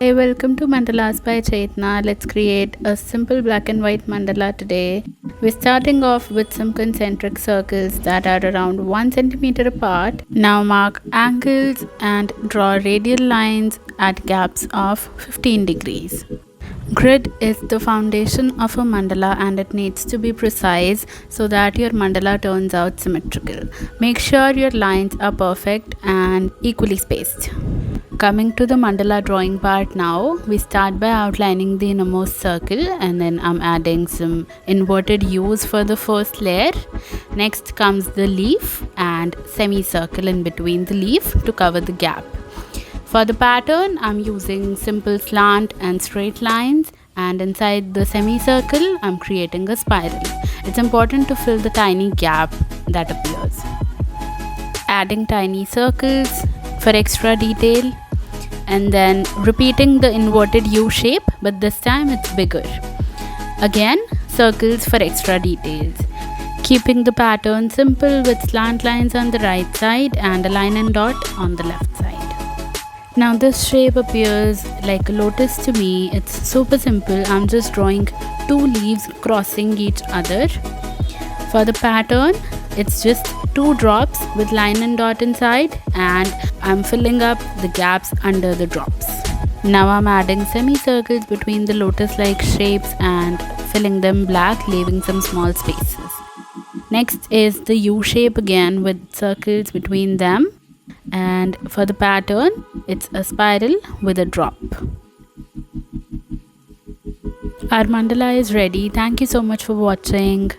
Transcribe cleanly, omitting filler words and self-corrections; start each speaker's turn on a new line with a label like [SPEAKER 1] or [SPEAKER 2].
[SPEAKER 1] Hey, welcome to Mandalas by Chetna. Let's create a simple black and white mandala today. We're starting off with some concentric circles that are around 1 centimeter apart. Now mark angles and draw radial lines at gaps of 15 degrees. Grid is the foundation of a mandala and it needs to be precise so that your mandala turns out symmetrical. Make sure your lines are perfect and equally spaced. Coming to the mandala drawing part now, we start by outlining the innermost circle and then I'm adding some inverted U's for the first layer. Next comes the leaf and semicircle in between the leaf to cover the gap. For the pattern, I'm using simple slant and straight lines, and inside the semicircle, I'm creating a spiral. It's important to fill the tiny gap that appears. Adding tiny circles for extra detail, and then repeating the inverted U shape, but this time it's bigger. Again, circles for extra details. Keeping the pattern simple with slant lines on the right side and a line and dot on the left side. Now this shape appears like a lotus to me. It's super simple. I'm just drawing two leaves crossing each other. For the pattern, it's just two drops with line and dot inside, and I'm filling up the gaps under the drops. Now I'm adding semicircles between the lotus-like shapes and filling them black, leaving some small spaces. Next is the U shape again with circles between them. And for the pattern, it's a spiral with a drop. Our mandala is ready. Thank you so much for watching.